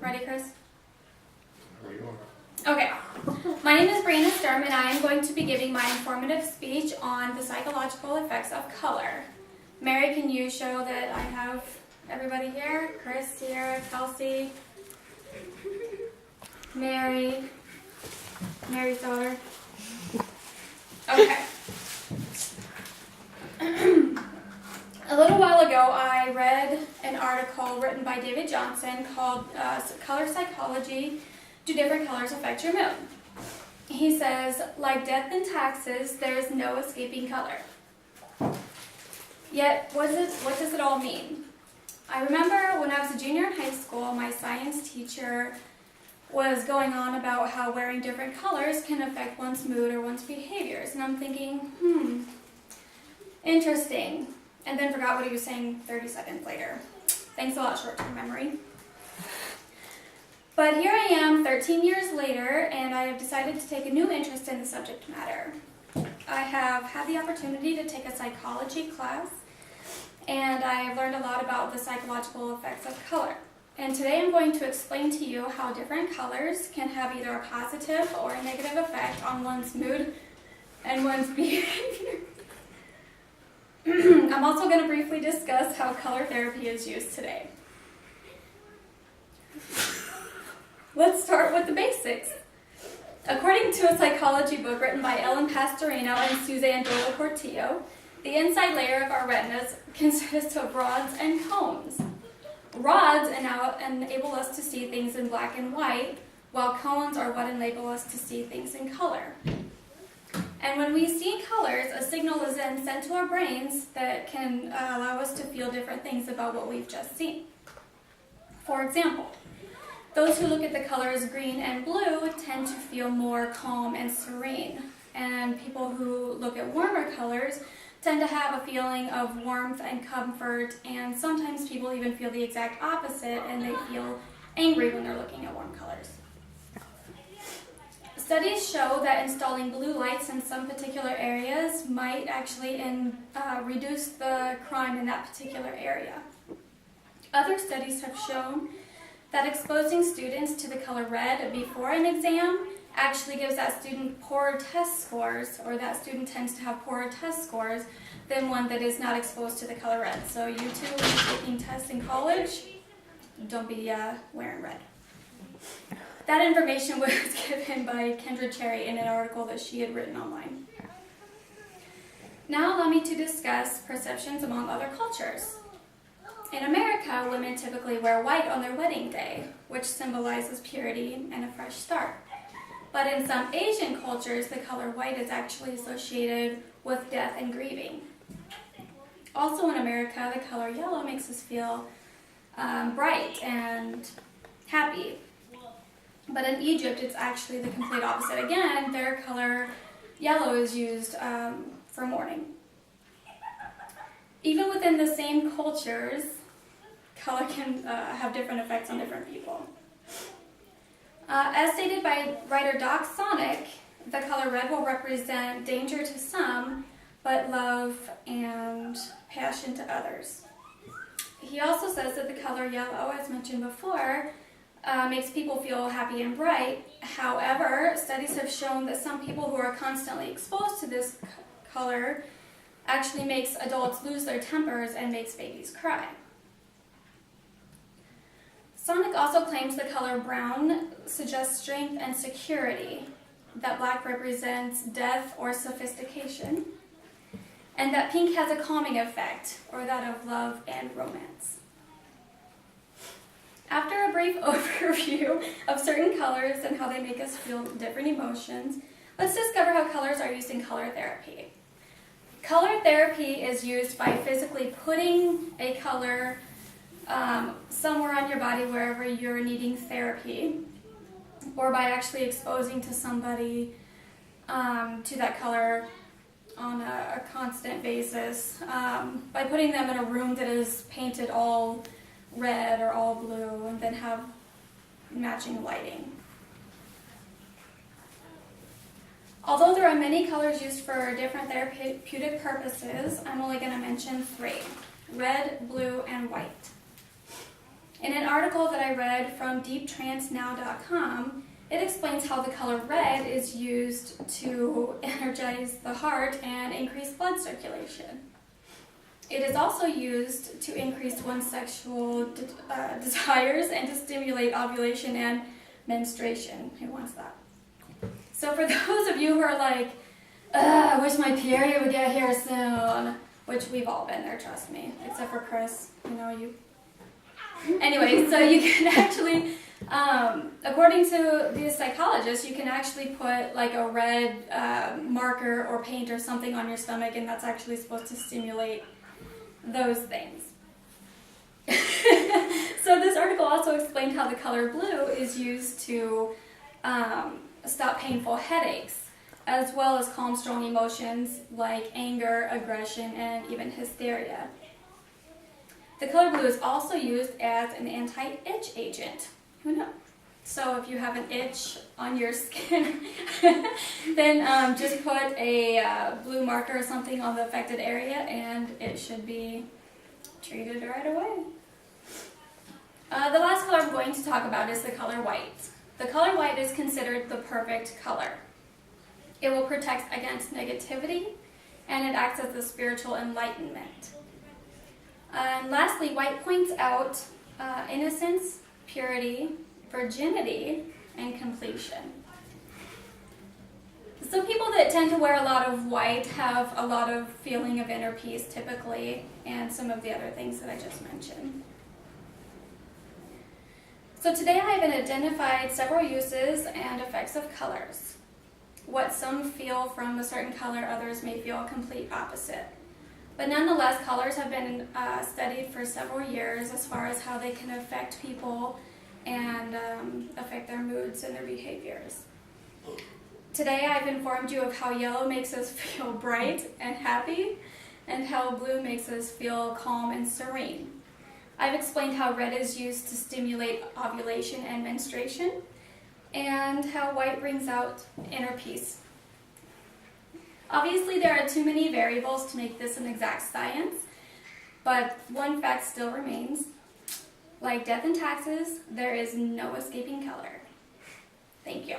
Ready, Chris? How Okay. My name is Brianna Sturm, and I am going to be giving my informative speech on the psychological effects of color. Mary, can you show that I have everybody here? Chris, Sierra, Kelsey, Mary's daughter. Okay. A little while ago, I read an article written by David Johnson called Color Psychology: Do Different Colors Affect Your Mood? He says, like death and taxes, there is no escaping color. Yet, what does it all mean? I remember when I was a junior in high school, my science teacher was going on about how wearing different colors can affect one's mood or one's behaviors. And I'm thinking, interesting. And then forgot what he was saying 30 seconds later. Thanks a lot, short-term memory. But here I am 13 years later, and I have decided to take a new interest in the subject matter. I have had the opportunity to take a psychology class, and I have learned a lot about the psychological effects of color. And today I'm going to explain to you how different colors can have either a positive or a negative effect on one's mood and one's behavior. I'm also going to briefly discuss how color therapy is used today. Let's start with the basics. According to a psychology book written by Ellen Pastorino and Suzanne Doyle Portillo, the inside layer of our retinas consists of rods and cones. Rods enable us to see things in black and white, while cones are what enable us to see things in color. And when we see colors, a signal is then sent to our brains that can allow us to feel different things about what we've just seen. For example, those who look at the colors green and blue tend to feel more calm and serene. And people who look at warmer colors tend to have a feeling of warmth and comfort, and sometimes people even feel the exact opposite and they feel angry when they're looking at warm colors. Studies show that installing blue lights in some particular areas might actually reduce the crime in that particular area. Other studies have shown that exposing students to the color red before an exam actually gives that student poorer test scores, or that student tends to have poorer test scores than one that is not exposed to the color red. So you too, when you're taking tests in college, don't be wearing red. That information was given by Kendra Cherry in an article that she had written online. Now allow me to discuss perceptions among other cultures. In America, women typically wear white on their wedding day, which symbolizes purity and a fresh start. But in some Asian cultures, the color white is actually associated with death and grieving. Also in America, the color yellow makes us feel bright and happy. But in Egypt, it's actually the complete opposite. Again, their color yellow is used for mourning. Even within the same cultures, color can have different effects on different people. As stated by writer Doc Sonic, the color red will represent danger to some, but love and passion to others. He also says that the color yellow, as mentioned before, makes people feel happy and bright. However, studies have shown that some people who are constantly exposed to this color actually makes adults lose their tempers and makes babies cry. Sonic also claims the color brown suggests strength and security, that black represents death or sophistication, and that pink has a calming effect, or that of love and romance. After a brief overview of certain colors and how they make us feel different emotions, let's discover how colors are used in color therapy. Color therapy is used by physically putting a color somewhere on your body wherever you're needing therapy, or by actually exposing to somebody to that color on a constant basis, by putting them in a room that is painted all red or all blue and then have matching lighting. Although there are many colors used for different therapeutic purposes, I'm only going to mention three: red, blue, and white. In an article that I read from deeptrancenow.com, it explains how the color red is used to energize the heart and increase blood circulation. It is also used to increase one's sexual desires and to stimulate ovulation and menstruation. Who wants that? So for those of you who are like, I wish my period would get here soon, which we've all been there, trust me, except for Chris, you. Anyway, so you can actually, according to these psychologists, you can actually put like a red marker or paint or something on your stomach, and that's actually supposed to stimulate those things. So this article also explained how the color blue is used to stop painful headaches, as well as calm strong emotions like anger, aggression, and even hysteria. The color blue is also used as an anti-itch agent. Who knows? So if you have an itch on your skin, then just put a blue marker or something on the affected area and it should be treated right away. The last color I'm going to talk about is the color white. The color white is considered the perfect color. It will protect against negativity and it acts as a spiritual enlightenment. And lastly, white points out innocence, purity, virginity, and completion. So people that tend to wear a lot of white have a lot of feeling of inner peace typically, and some of the other things that I just mentioned. So today I have identified several uses and effects of colors. What some feel from a certain color, others may feel a complete opposite. But nonetheless, colors have been studied for several years as far as how they can affect people and affect their moods and their behaviors. Today I've informed you of how yellow makes us feel bright and happy, and how blue makes us feel calm and serene. I've explained how red is used to stimulate ovulation and menstruation, and how white brings out inner peace. Obviously, there are too many variables to make this an exact science, but one fact still remains. Like death and taxes, there is no escaping color. Thank you.